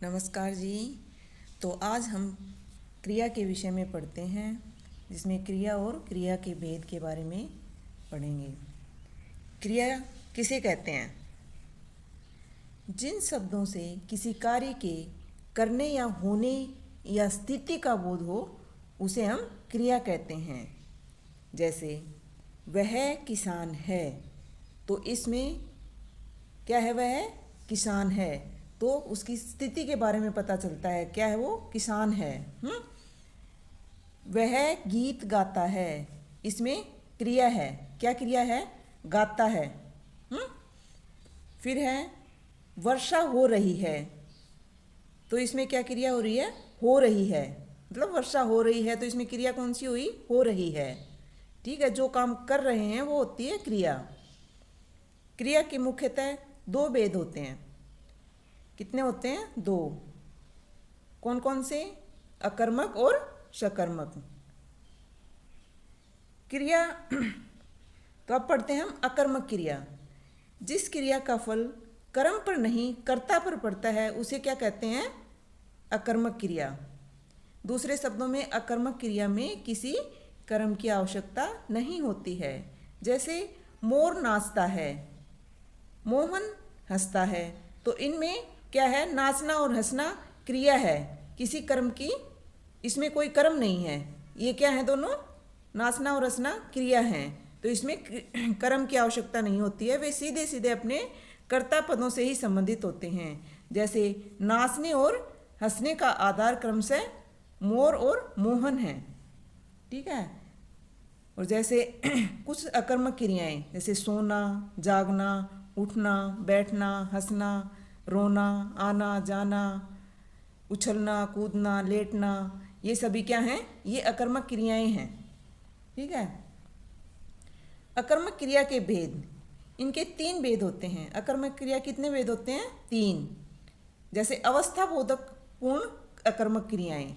नमस्कार जी। तो आज हम क्रिया के विषय में पढ़ते हैं, जिसमें क्रिया और क्रिया के भेद के बारे में पढ़ेंगे। क्रिया किसे कहते हैं? जिन शब्दों से किसी कार्य के करने या होने या स्थिति का बोध हो, उसे हम क्रिया कहते हैं। जैसे वह किसान है, तो इसमें क्या है? वह किसान है, तो उसकी स्थिति के बारे में पता चलता है, क्या है? वो किसान है। वह गीत गाता है, इसमें क्रिया है। क्या क्रिया है? गाता है। फिर है वर्षा हो रही है, तो इसमें क्या क्रिया हो रही है? हो रही है, मतलब वर्षा हो रही है, तो इसमें क्रिया कौन सी हुई? हो रही है। ठीक है, जो काम कर रहे हैं वो होती है क्रिया। क्रिया के मुख्यतः दो भेद होते हैं। कितने होते हैं? दो। कौन कौन से? अकर्मक और सकर्मक क्रिया। तो अब पढ़ते हैं हम अकर्मक क्रिया। जिस क्रिया का फल कर्म पर नहीं कर्ता पर पड़ता है, उसे क्या कहते हैं? अकर्मक क्रिया। दूसरे शब्दों में अकर्मक क्रिया में किसी कर्म की आवश्यकता नहीं होती है। जैसे मोर नाचता है, मोहन हंसता है, तो इनमें क्या है? नाचना और हंसना क्रिया है, किसी कर्म की इसमें कोई कर्म नहीं है। ये क्या है? दोनों नाचना और हंसना क्रिया हैं, तो इसमें कर्म की आवश्यकता नहीं होती है। वे सीधे सीधे अपने कर्ता पदों से ही संबंधित होते हैं। जैसे नाचने और हंसने का आधार क्रमशः मोर और मोहन है। ठीक है। और जैसे कुछ अकर्मक क्रियाएं, जैसे सोना, जागना, उठना, बैठना, हंसना, रोना, आना जाना, उछलना, कूदना, लेटना, ये सभी क्या हैं? ये अकर्मक क्रियाएं हैं। ठीक है। अकर्मक क्रिया के भेद, इनके तीन भेद होते हैं। अकर्मक क्रिया कितने भेद होते हैं? तीन। जैसे अवस्था बोधक पूर्ण अकर्मक क्रियाएं,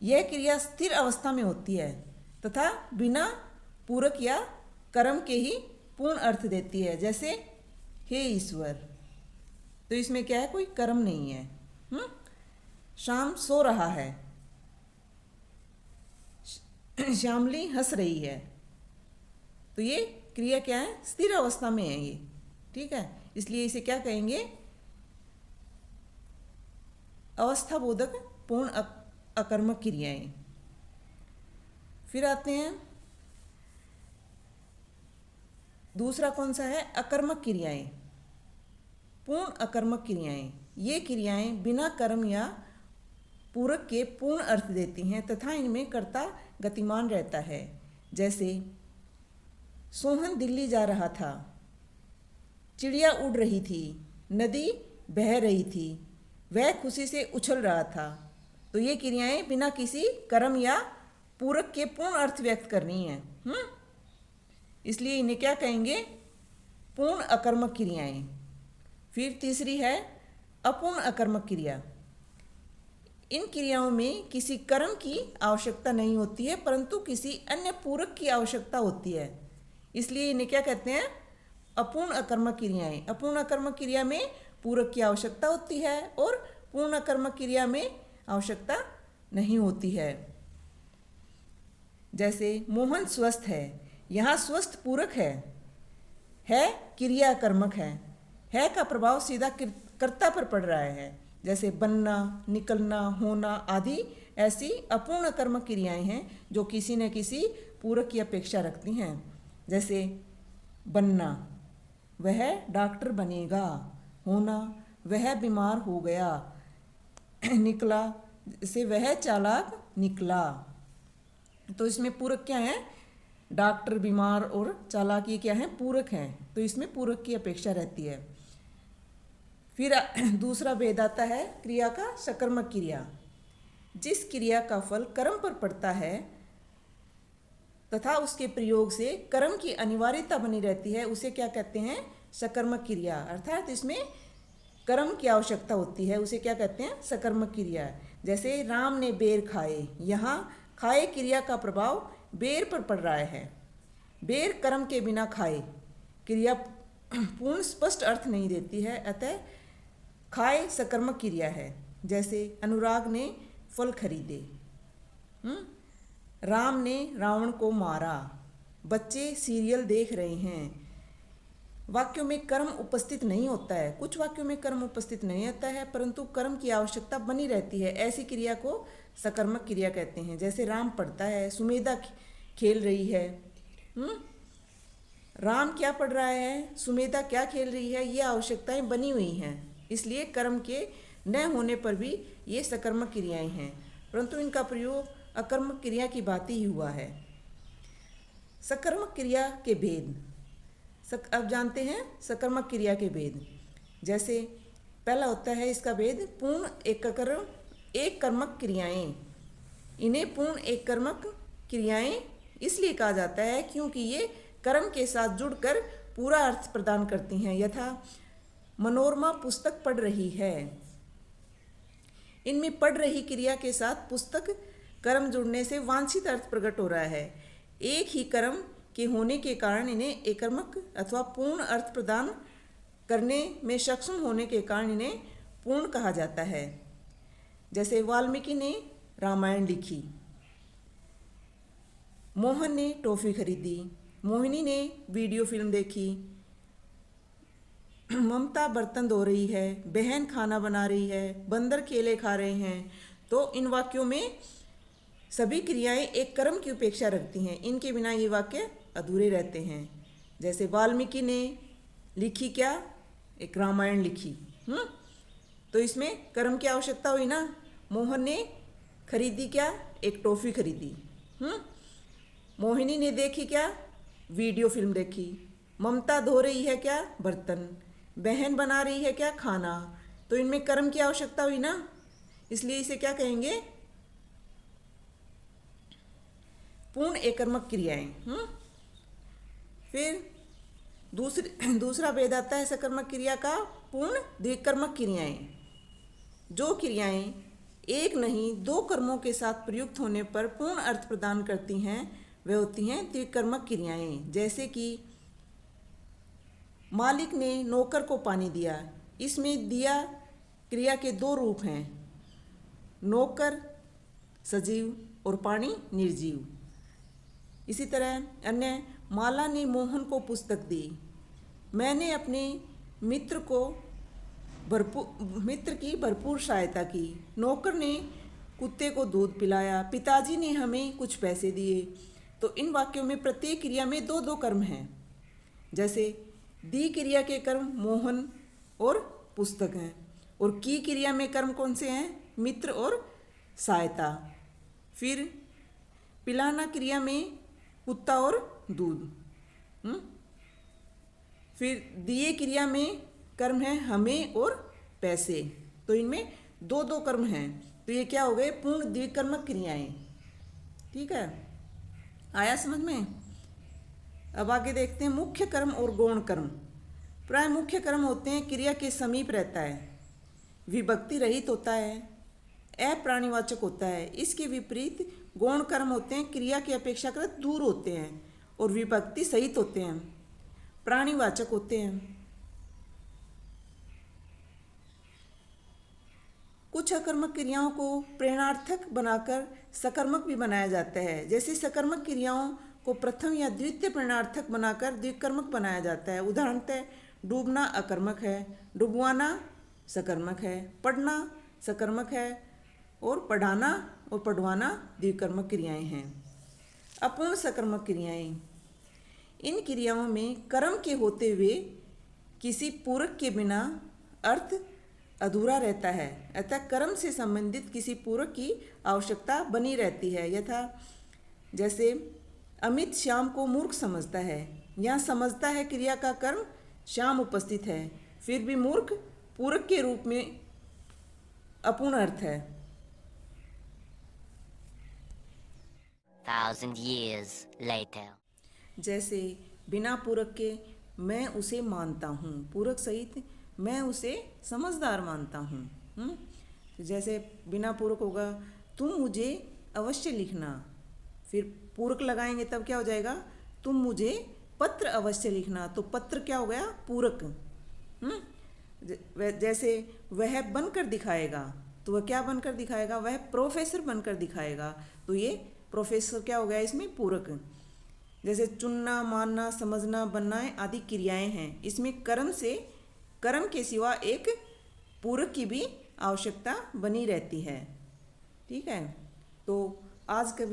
यह क्रिया स्थिर अवस्था में होती है तथा बिना पूरक या कर्म के ही पूर्ण अर्थ देती है। जैसे हे ईश्वर, तो इसमें क्या है? कोई कर्म नहीं है। शाम सो रहा है, श्यामली हंस रही है, तो ये क्रिया क्या है? स्थिर अवस्था में है ये। ठीक है, इसलिए इसे क्या कहेंगे? अवस्था बोधक पूर्ण अकर्मक क्रियाएं। फिर आते हैं दूसरा, कौन सा है? अकर्मक क्रियाएं। पूर्ण अकर्मक क्रियाएं, ये क्रियाएं बिना कर्म या पूरक के पूर्ण अर्थ देती हैं तथा इनमें कर्ता गतिमान रहता है। जैसे सोहन दिल्ली जा रहा था, चिड़िया उड़ रही थी, नदी बह रही थी, वह खुशी से उछल रहा था। तो ये क्रियाएं बिना किसी कर्म या पूरक के पूर्ण अर्थ व्यक्त करनी है। इसलिए इन्हें क्या कहेंगे? पूर्ण अकर्मक क्रियाएं। फिर तीसरी है अपूर्ण अकर्मक क्रिया। इन क्रियाओं में किसी कर्म की आवश्यकता नहीं होती है, परंतु किसी अन्य पूरक की आवश्यकता होती है। इसलिए इन्हें क्या कहते हैं? अपूर्ण अकर्मक क्रियाएं। अपूर्ण अकर्मक क्रिया में पूरक की आवश्यकता होती है और पूर्ण अकर्मक क्रिया में आवश्यकता नहीं होती है। जैसे मोहन स्वस्थ है, यहाँ स्वस्थ पूरक है क्रिया कर्मक है का प्रभाव सीधा कर्ता पर पड़ रहा है। जैसे बनना, निकलना, होना आदि ऐसी अपूर्ण कर्मक क्रियाएं हैं जो किसी न किसी पूरक की अपेक्षा रखती हैं। जैसे बनना, वह डॉक्टर बनेगा, होना, वह बीमार हो गया, निकला, जैसे वह चालाक निकला। तो इसमें पूरक क्या है? डॉक्टर, बीमार और चालाक, ये क्या है? पूरक हैं, तो इसमें पूरक की अपेक्षा रहती है। फिर दूसरा भेद आता है क्रिया का सकर्मक क्रिया। जिस क्रिया का फल कर्म पर पड़ता है तथा उसके प्रयोग से कर्म की अनिवार्यता बनी रहती है, उसे क्या कहते हैं? सकर्मक क्रिया। अर्थात इसमें कर्म की आवश्यकता होती है, उसे क्या कहते हैं? सकर्मक क्रिया। जैसे राम ने बेर खाए, यहाँ खाए क्रिया का प्रभाव बेर पर पड़ रहा है। बेर कर्म के बिना खाए क्रिया पूर्ण स्पष्ट अर्थ नहीं देती है, अतः खाए सकर्मक क्रिया है, जैसे अनुराग ने फल खरीदे। राम ने रावण को मारा। बच्चे सीरियल देख रहे हैं। वाक्यों में कर्म उपस्थित नहीं होता है, कुछ वाक्यों में कर्म उपस्थित नहीं होता है परंतु कर्म की आवश्यकता बनी रहती है, ऐसी क्रिया को सकर्मक क्रिया कहते हैं। जैसे राम पढ़ता है, सुमेधा खेल रही है। राम क्या पढ़ रहा है, सुमेधा क्या खेल रही है, ये आवश्यकताएं बनी हुई हैं, इसलिए कर्म के न होने पर भी ये सकर्मक क्रियाएं हैं, परंतु इनका प्रयोग अकर्मक क्रिया की भांति ही हुआ है। सकर्मक क्रिया के भेद अब जानते हैं सकर्मक क्रिया के भेद। जैसे पहला होता है इसका भेद पूर्ण एक कर्मक क्रियाएं। इन्हें पूर्ण एक कर्मक क्रियाएं इसलिए कहा जाता है क्योंकि ये कर्म के साथ जुड़कर पूरा अर्थ प्रदान करती हैं। यथा मनोरमा पुस्तक पढ़ रही है। इनमें पढ़ रही क्रिया के साथ पुस्तक कर्म जुड़ने से वांछित अर्थ प्रकट हो रहा है। एक ही कर्म के होने के कारण इन्हें एकर्मक अथवा पूर्ण अर्थ प्रदान करने में सक्षम होने के कारण इन्हें पूर्ण कहा जाता है। जैसे वाल्मीकि ने रामायण लिखी, मोहन ने टॉफी खरीदी, मोहिनी ने वीडियो फिल्म देखी, ममता बर्तन धो रही है, बहन खाना बना रही है, बंदर केले खा रहे हैं। तो इन वाक्यों में सभी क्रियाएं एक कर्म की उपेक्षा रखती हैं, इनके बिना ये वाक्य अधूरे रहते हैं। जैसे वाल्मीकि ने लिखी क्या, एक रामायण लिखी। तो इसमें कर्म की आवश्यकता हुई ना। मोहन ने खरीदी क्या, एक टॉफी खरीदी। मोहिनी ने देखी क्या, वीडियो फिल्म देखी। ममता धो रही है क्या, बर्तन। बहन बना रही है क्या, खाना। तो इनमें कर्म की आवश्यकता हुई ना, इसलिए इसे क्या कहेंगे, पूर्ण एकर्मक क्रियाएं। फिर दूसरा भेद आता है सकर्मक क्रिया का, पूर्ण द्विकर्मक क्रियाएं। जो क्रियाएं एक नहीं दो कर्मों के साथ प्रयुक्त होने पर पूर्ण अर्थ प्रदान करती हैं वे होती हैं द्विकर्मक क्रियाएं। जैसे कि मालिक ने नौकर को पानी दिया। इसमें दिया क्रिया के दो रूप हैं, नौकर सजीव और पानी निर्जीव। इसी तरह अन्य, माला ने मोहन को पुस्तक दी। मैंने अपने मित्र की भरपूर सहायता की। नौकर ने कुत्ते को दूध पिलाया। पिताजी ने हमें कुछ पैसे दिए। तो इन वाक्यों में प्रत्येक क्रिया में दो दो कर्म हैं। जैसे दी क्रिया के कर्म मोहन और पुस्तक हैं, और की क्रिया में कर्म कौन से हैं, मित्र और सहायता। फिर पिलाना क्रिया में कुत्ता और दूध। फिर दिए क्रिया में कर्म है हमें और पैसे। तो इनमें दो दो कर्म हैं, तो ये क्या हो गए, पूर्ण द्विकर्मक क्रियाएं। ठीक है, आया समझ में। अब आगे देखते हैं मुख्य कर्म और गौण कर्म। प्राय मुख्य कर्म होते हैं क्रिया के समीप रहता है, विभक्ति रहित होता है, अप्राणीवाचक होता है। इसके विपरीत गौण कर्म होते हैं क्रिया की अपेक्षाकृत दूर होते हैं और विभक्ति सहित होते हैं, प्राणीवाचक होते हैं। कुछ अकर्मक क्रियाओं को प्रेरणार्थक बनाकर सकर्मक भी बनाया जाता है। जैसे सकर्मक क्रियाओं को प्रथम या द्वितीय प्रेरणार्थक बनाकर द्विकर्मक बनाया जाता है। उदाहरणतः डूबना अकर्मक है, डुबवाना सकर्मक है, पढ़ना सकर्मक है, और पढ़ाना और पढ़वाना द्विकर्मक क्रियाएं हैं। अपूर्ण सकर्मक क्रियाएं, इन क्रियाओं में कर्म के होते हुए किसी पूरक के बिना अर्थ अधूरा रहता है, अतः कर्म से संबंधित किसी पूरक की आवश्यकता बनी रहती है। यथा जैसे अमित श्याम को मूर्ख समझता है। यहाँ समझता है क्रिया का कर्म श्याम उपस्थित है, फिर भी मूर्ख पूरक के रूप में अपूर्ण अर्थ है। 1,000 years later. जैसे बिना पूरक के मैं उसे मानता हूँ, पूरक सहित मैं उसे समझदार मानता हूँ। जैसे बिना पूरक होगा तुम मुझे अवश्य लिखना, फिर पूरक लगाएंगे तब क्या हो जाएगा, तुम मुझे पत्र अवश्य लिखना। तो पत्र क्या हो गया, पूरक। जैसे वह बनकर दिखाएगा, तो वह क्या बनकर दिखाएगा? वह प्रोफेसर बनकर दिखाएगा। तो ये प्रोफेसर क्या हो गया इसमें? पूरक। जैसे चुनना, मानना, समझना, बनना आदि क्रियाएं हैं, इसमें कर्म के सिवा एक पूरक की भी आवश्यकता बनी रहती है। ठीक है, तो आज का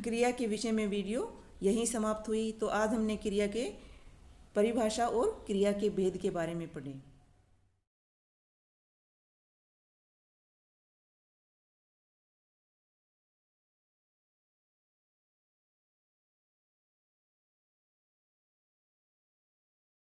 क्रिया के विषय में वीडियो यहीं समाप्त हुई। तो आज हमने क्रिया के परिभाषा और क्रिया के भेद के बारे में पढ़े।